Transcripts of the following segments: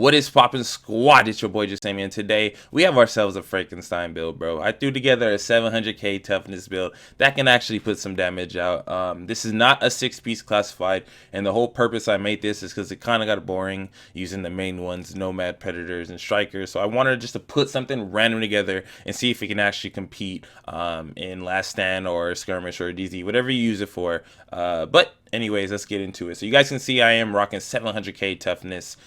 What is poppin' squad? It's your boy Jesimein. Today we have ourselves a Frankenstein build, bro. I threw together a 700k toughness build that can actually put some damage out. This is not a 6-piece classified, and the whole purpose I made this is because it kind of got boring using the main ones, Nomad, Predators, and Strikers. So I wanted just to put something random together and see if it can actually compete in Last Stand or Skirmish or DZ, whatever you use it for. But anyways, let's get into it. So you guys can see I am rocking 700k toughness.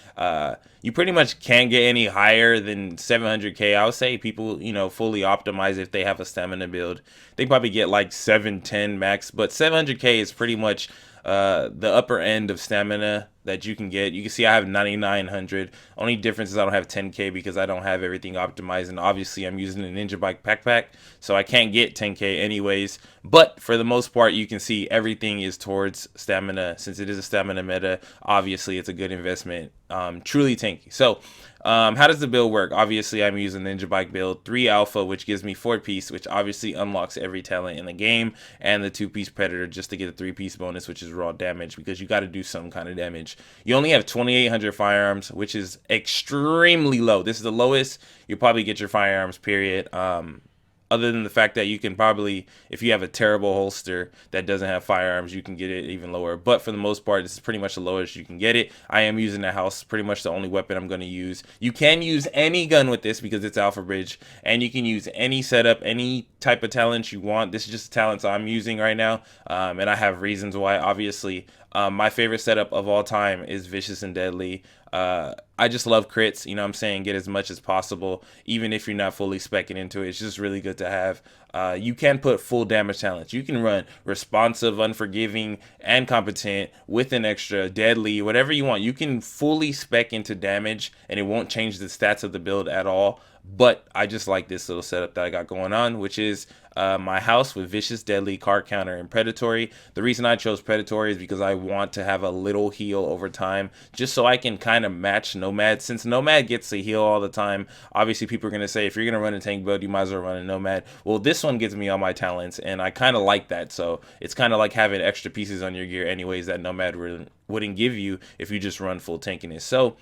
You pretty much can't get any higher than 700k. I would say people, fully optimize if they have a stamina build. They probably get like 710 max, but 700k is pretty much the upper end of stamina that you can get. You can see I have 9900. Only difference is I don't have 10k because I don't have everything optimized, and obviously I'm using a Ninjabike backpack, so I can't get 10k anyways. But for the most part, you can see everything is towards stamina. Since it is a stamina meta, obviously it's a good investment. Truly tanky. So how does the build work? Obviously I'm using Ninjabike build 3 alpha, which gives me 4-piece, which obviously unlocks every talent in the game, and the 2-piece predator just to get a 3-piece bonus, which is raw damage, because you got to do some kind of damage. You only have 2800 firearms, which is extremely low. This is the lowest you probably get your firearms, period. Other than the fact that you can probably, if you have a terrible holster that doesn't have firearms, you can get it even lower. But for the most part, this is pretty much the lowest you can get it. I am using the house, pretty much the only weapon I'm going to use. You can use any gun with this because it's Alpha Bridge, and you can use any setup, any type of talent you want. This is just the talents I'm using right now, and I have reasons why. Obviously, my favorite setup of all time is Vicious and Deadly. I just love crits, what I'm saying, get as much as possible, even if you're not fully speccing into it. It's just really good to have. You can put full damage talents. You can run responsive, unforgiving, and competent with an extra deadly, whatever you want. You can fully spec into damage, and it won't change the stats of the build at all. But I just like this little setup that I got going on, which is my house with Vicious, Deadly, Card Counter, and Predatory. The reason I chose Predatory is because I want to have a little heal over time, just so I can kind of match Nomad. Since Nomad gets to heal all the time, obviously people are going to say, if you're going to run a tank build, you might as well run a Nomad. Well, this one gives me all my talents, and I kind of like that. So it's kind of like having extra pieces on your gear anyways that Nomad wouldn't give you if you just run full tankiness. So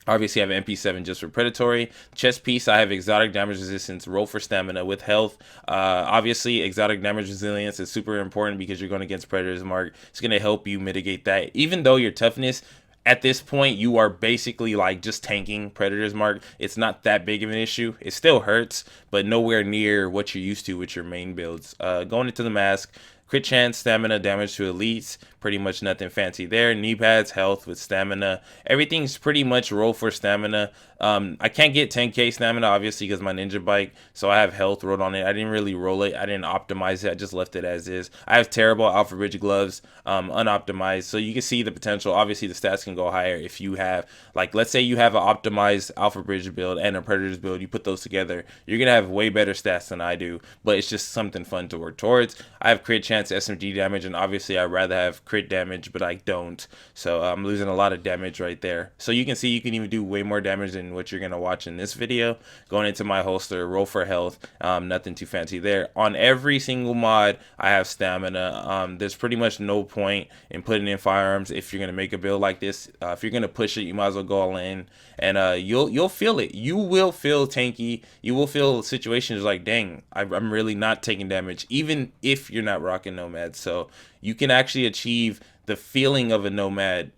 obviously, I have MP7 just for Predatory. Chest piece, I have exotic damage resistance, roll for stamina with health. Obviously, exotic damage resilience is super important because you're going against Predators Mark. It's going to help you mitigate that. Even though your toughness, at this point, you are basically like just tanking Predators Mark. It's not that big of an issue. It still hurts, but nowhere near what you're used to with your main builds. Going into the mask, crit chance, stamina, damage to elites, pretty much nothing fancy there. Knee pads, health with stamina. Everything's pretty much roll for stamina. I can't get 10k stamina, obviously, because my Ninjabike, so I have health rolled on it. I didn't really roll it. I didn't optimize it. I just left it as is. I have terrible Alpha Bridge gloves, unoptimized, so you can see the potential. Obviously, the stats can go higher if you have, like, let's say you have an optimized Alpha Bridge build and a Predators build. You put those together, you're going to have way better stats than I do, but it's just something fun to work towards. I have crit chance, SMG damage, and obviously I'd rather have crit damage, but I don't, so I'm losing a lot of damage right there. So you can see you can even do way more damage than what you're gonna watch in this video. Going into my holster, roll for health, nothing too fancy there. On every single mod, I have stamina. There's pretty much no point in putting in firearms if you're gonna make a build like this. If you're gonna push it, you might as well go all in, and you'll feel it. You will feel tanky. You will feel situations like, dang, I'm really not taking damage, even if you're not rocking Nomad. So you can actually achieve the feeling of a Nomad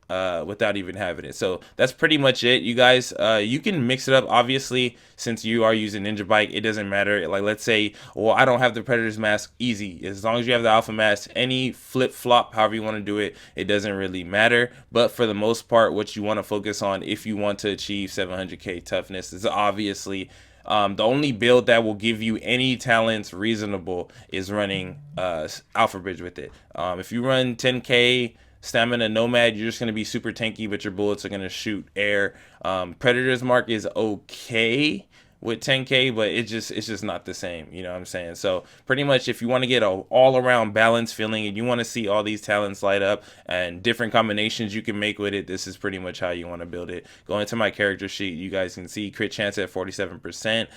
without even having it. So that's pretty much it, you guys. You can mix it up. Obviously, since you are using Ninjabike, it doesn't matter. Like, let's say, well, I don't have the Predator's mask. Easy. As long as you have the Alpha mask, any flip-flop, however you want to do it, it doesn't really matter. But for the most part, what you want to focus on if you want to achieve 700k toughness is obviously the only build that will give you any talents reasonable is running Alpha Bridge with it. If you run 10k stamina Nomad, you're just going to be super tanky, but your bullets are going to shoot air. Predator's Mark is okay with 10k, but it's just not the same, you know what I'm saying? So pretty much, if you want to get a all-around balance feeling and you want to see all these talents light up and different combinations you can make with it, this is pretty much how you want to build it. Go into my character sheet, you guys can see crit chance at 47%,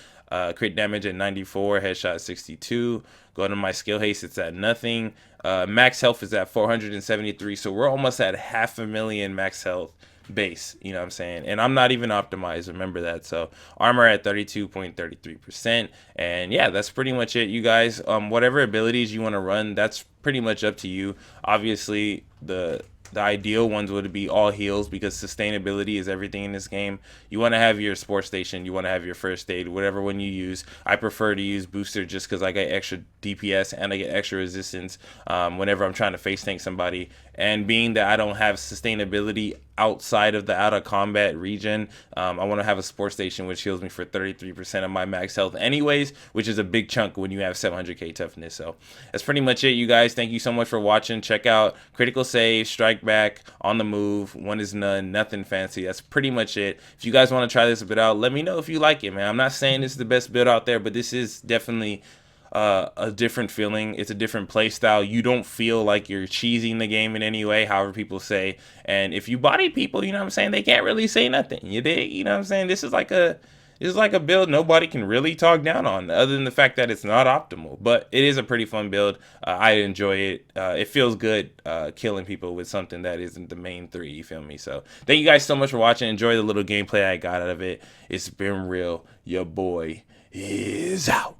crit damage at 94, headshot 62. Go to my skill haste, it's at nothing. Max health is at 473, so we're almost at 500,000 max health base, you know what I'm saying? And I'm not even optimized, remember that. So armor at 32.33%. And yeah, that's pretty much it, you guys. Whatever abilities you want to run, that's pretty much up to you. Obviously, the ideal ones would be all heals, because sustainability is everything in this game. You want to have your sports station, you want to have your first aid, whatever one you use. I prefer to use booster just because I get extra DPS and I get extra resistance whenever I'm trying to face tank somebody. And being that I don't have sustainability outside of the out of combat region, I want to have a sports station which heals me for 33% of my max health anyways, which is a big chunk when you have 700k toughness. So that's pretty much it, you guys. Thank you so much for watching. Check out critical save, strike back, on the move, one is none, nothing fancy. That's pretty much it. If you guys want to try this build out, let me know if you like it, man. I'm not saying this is the best build out there, but this is definitely a different feeling. It's a different play style. You don't feel like you're cheesing the game in any way, however people say. And if you body people, you know what I'm saying, they can't really say nothing. You dig? You know what I'm saying? This is like a build nobody can really talk down on, other than the fact that it's not optimal. But it is a pretty fun build. I enjoy it. It feels good killing people with something that isn't the main three, you feel me? So thank you guys so much for watching. Enjoy the little gameplay I got out of it. It's been real. Your boy is out.